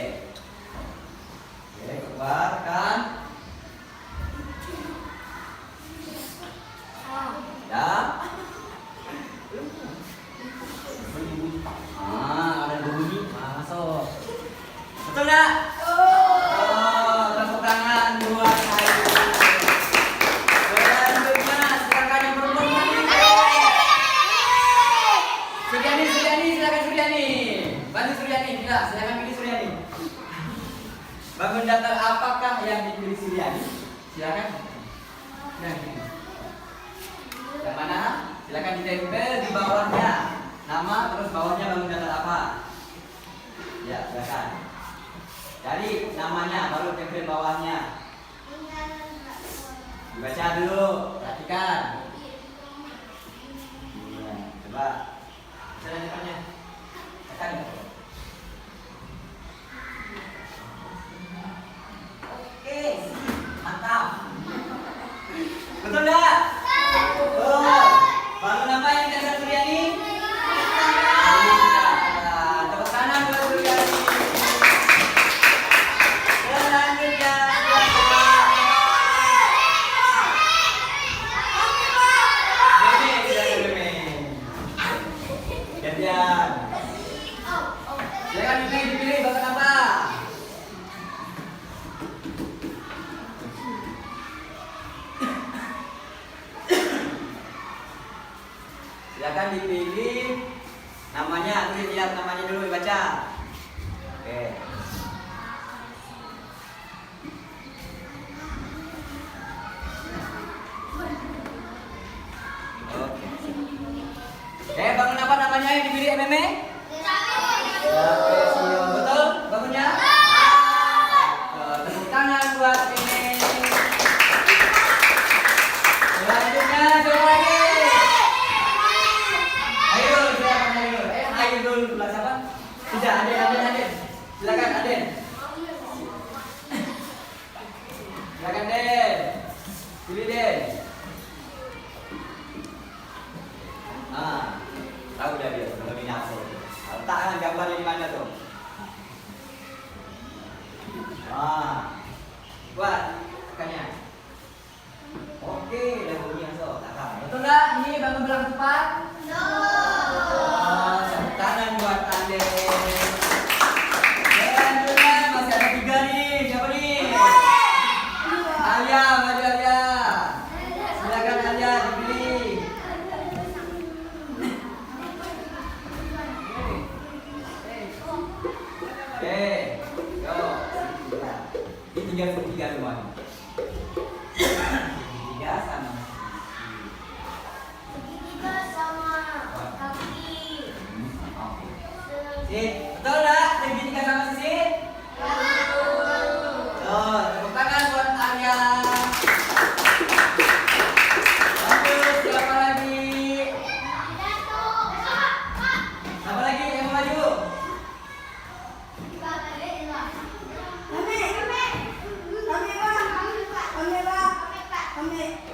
Oke, keluarkan. Ya. Ada bunyi. Masuk. Betul nggak? Tepuk tangan buat Hairul. Selanjutnya silakan yang perempuan. Suryani, silakan Suryani. Bantu Suryani, tidak, silakan pilih Suryani. Bangun datar apakah yang dipilih Suryani? Silakan. Nah, Yang mana? Silakan ditempel di bawahnya. Nama terus bawahnya bangun datar apa? Ya, silakan. Jadi namanya baru tempel bawahnya. Baca dulu, perhatikan. Ya, coba. Cara depannya. Tekan ya. Oke, mantap. Betul enggak? Betul. Bangun apa yang kita Suryani? Tepuk tangan buat Suryani. Selanjutnya gantian. Silakan dipilih bangun apa? Silakan dipilih namanya, tulis lihat namanya dulu dibaca. Oke. Oke. Bangun apa namanya yang dipilih MMA? Trapesium. Betul? Bangunnya? Tepuk tangan buat ini. Selanjutnya coba lagi. Ayo, silakan ayo. Ayo dulu kelas apa? Tidak, Aden. Silakan Aden. Silakan Den. Pilih Den. Tahu dah dia kalau minat. Letakkan gambarnya di mana tuh? Buat tekannya. Oke, dah bunyi langsung. Betul tak? Ini bangun belang tepat? Tepuk tangan buat Ande. Selanjutnya masih ada 3 nih. Siapa nih? Alia, maju Alia. Silakan Alia dipilih. Oke, go. Ini tiga semuanya. Tiga sama. Betul tak? Segitiga sama sisi? Tepuk tangan buat Arya. Bagus, siapa lagi? Siapa lagi yang mau maju?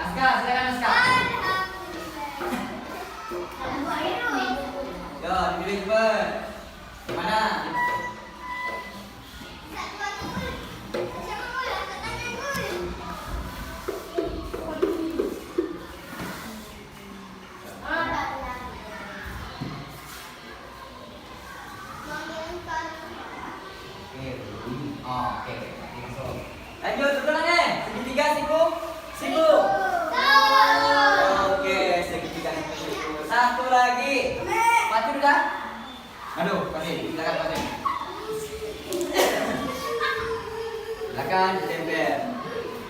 Aska, silakan Aska. Yo, dipilih cepet. Mana? Oke. Lanjut, betul nih. Segitiga siku. Oke, segitiga siku. Satu lagi. Maju udah? Aduh, kasih. Silakan kasih. Silakan ditempel.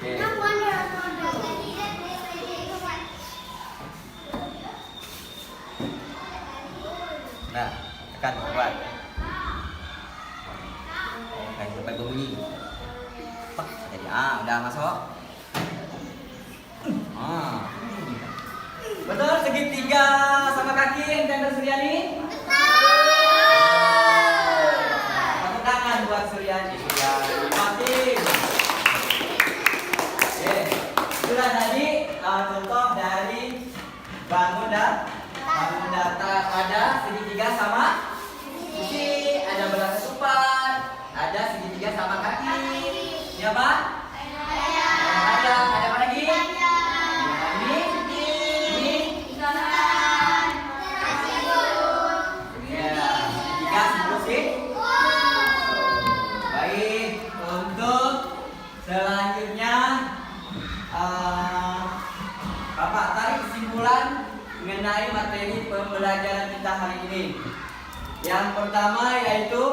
Oke. Nah, tekan kuat. Oke, sampai berbunyi. Jadi udah masuk. Betul, segitiga sama kaki yang tempel Suryani. Tepuk tangan buat Suryani. Mati. Oke, itulah tadi contoh dari bangun datar. Ada segitiga sama sisi, ada belah ketupat, ada segitiga sama kaki. Ini apa? Ada apa lagi? Baik, untuk selanjutnya Bapak tarik kesimpulan mengenai materi pembelajaran kita hari ini. Yang pertama yaitu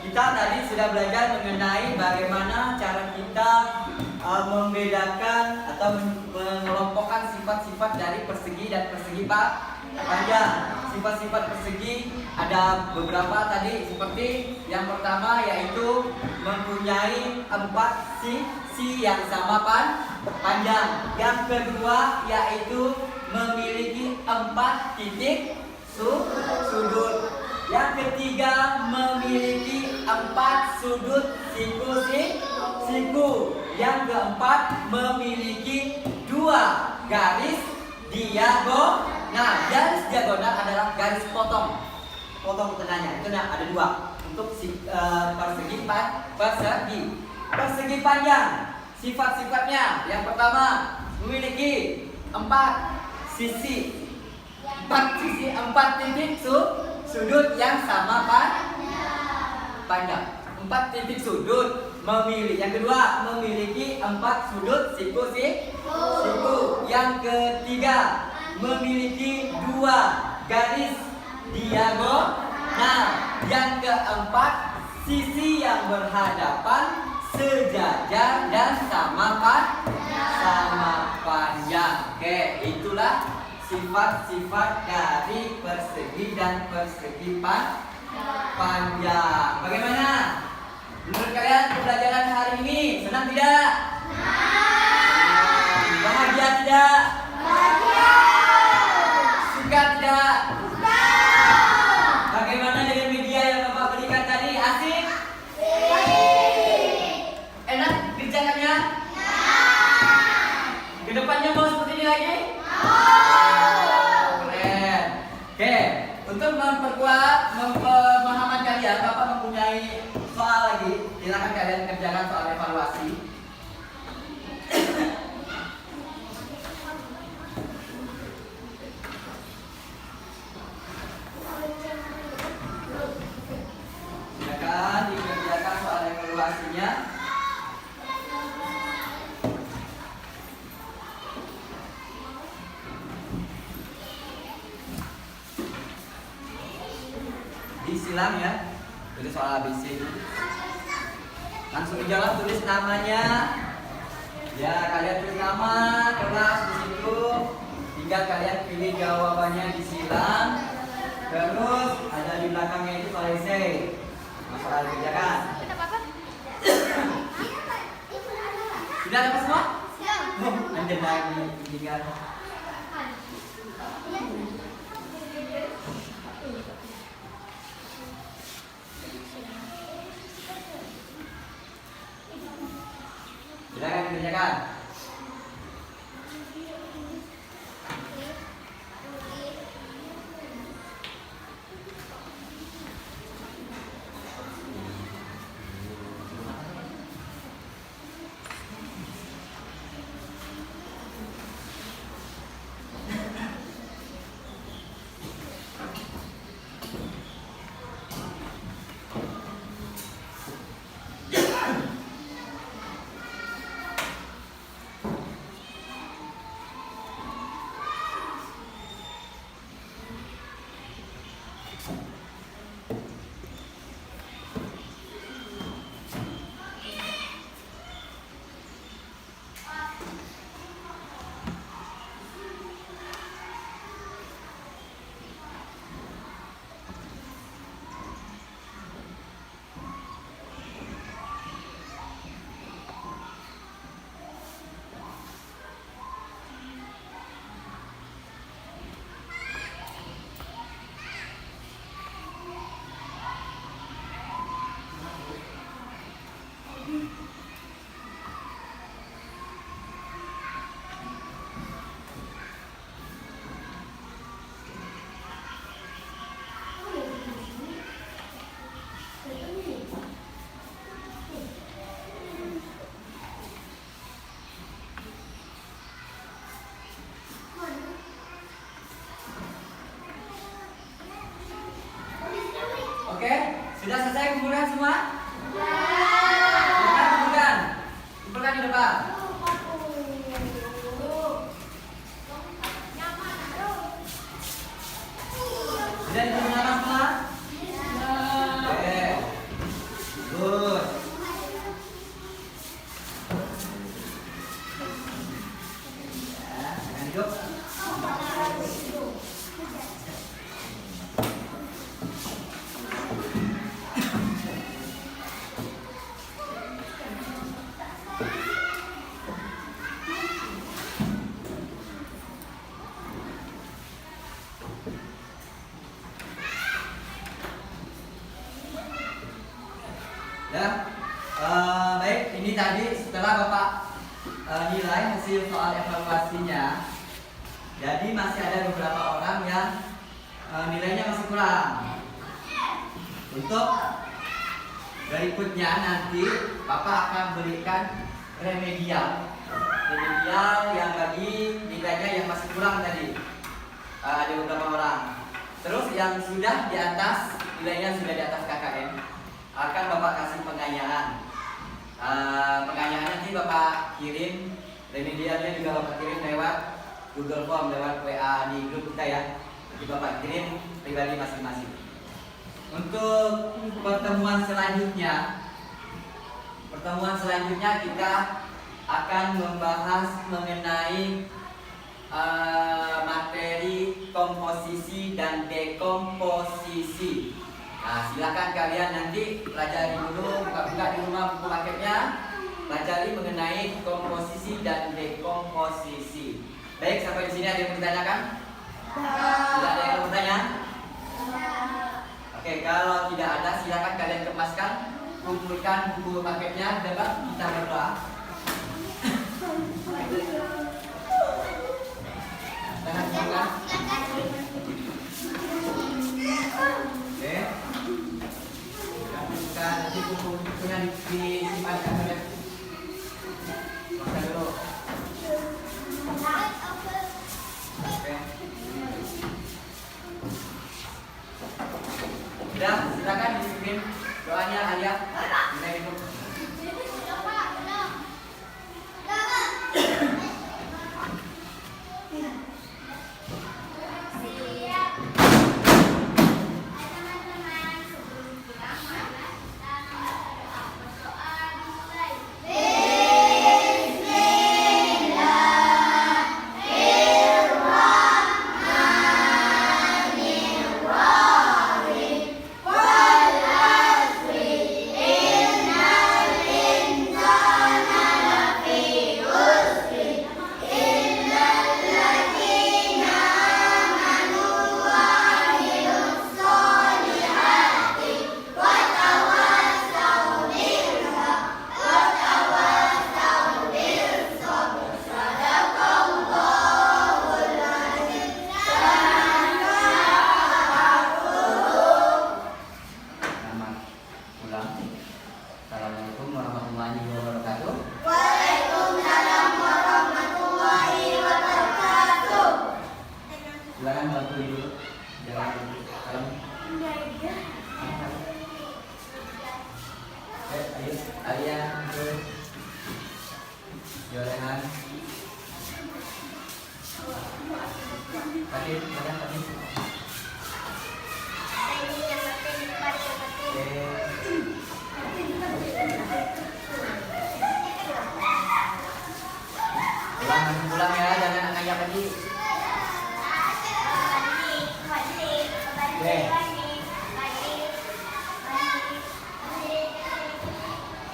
kita tadi sudah belajar mengenai bagaimana cara kita membedakan atau mengelompokkan sifat-sifat dari persegi dan persegi panjang. Sifat-sifat persegi ada beberapa tadi, seperti yang pertama yaitu mempunyai 4 sisi yang sama panjang. Yang kedua yaitu memiliki 4 titik sudut. Yang ketiga memiliki 4 sudut siku. Yang keempat memiliki 2 garis diagonal. Nah, garis diagonal adalah garis potong tengahnya. Itu ada 2 untuk persegi panjang. Sifat-sifatnya yang pertama memiliki 4 sisi, 4 titik sudut yang sama panjang. 4 titik sudut yang kedua memiliki 4 sudut siku. Yang ketiga memiliki 2 garis diagonal. Yang keempat sisi yang berhadapan, sejajar dan sama panjang. Oke, itulah sifat-sifat dari persegi dan persegi panjang. Bagaimana? Menurut kalian pembelajaran hari ini senang tidak? Bahagia tidak? Suka tidak? Bagaimana dengan media yang Bapak berikan tadi? Asik? Enak kerjakannya? Kedepannya mau seperti ini lagi? Keren. Oke, untuk memperkuat pemahaman kalian, Bapak mempunyai soal lagi. Silakan kalian kerjakan soal evaluasi. Silakan dikerjakan soal evaluasinya. Disilang ya. Tulis soal ABC. Langsung dijawab, tulis namanya. Ya, kalian tulis nama kelas di situ. Tinggal kalian pilih jawabannya disilang. Terus ada di belakangnya itu soal essay. Soal kerjakan. Sudah dapat semua? Lanjut lagi tinggal. Silakan dikerjakan. Oke, sudah selesai kumpulkan semua? Kumpulkan di depan. Sudah dikumpulkan semua? Oke, good. Ya, baik. Ini tadi setelah Bapak nilai hasil soal evaluasinya. Jadi masih ada beberapa orang yang nilainya masih kurang. Untuk berikutnya nanti Bapak akan berikan remedial yang bagi nilainya yang masih kurang tadi. Ada beberapa orang. Terus yang sudah di atas, nilainya sudah di atas KKM, akan Bapak kasih pengayaan. Pengayaannya nanti Bapak kirim, remedialnya juga Bapak kirim lewat Google Form, lewat WA di grup kita ya. Jadi Bapak kirim pribadi masing-masing. Untuk pertemuan selanjutnya kita akan membahas mengenai materi komposisi dan dekomposisi. Nah, silakan kalian nanti pelajari dulu, buka-buka di rumah buku paketnya, pelajari mengenai komposisi dan dekomposisi. Baik, sampai di sini ada yang mau ditanyakan? Tidak ada yang mau bertanya? Oke, kalau tidak ada, silakan kalian kemaskan, kumpulkan buku paketnya, dapat kita berdoa. Jangan bukan. Oke. Bukan, nanti bukunya disimpan di kamar ya. Makan dulu. Oke. Sudah, silakan disiplin doanya Alia. Kita ikut. Assalamualaikum warahmatullahi wabarakatuh. Waalaikumsalam warahmatullahi wabarakatuh. Silakan bantu dulu. Jalan dulu. Salam. Ayo, Alia, terus Yorehan. Tadi, mana?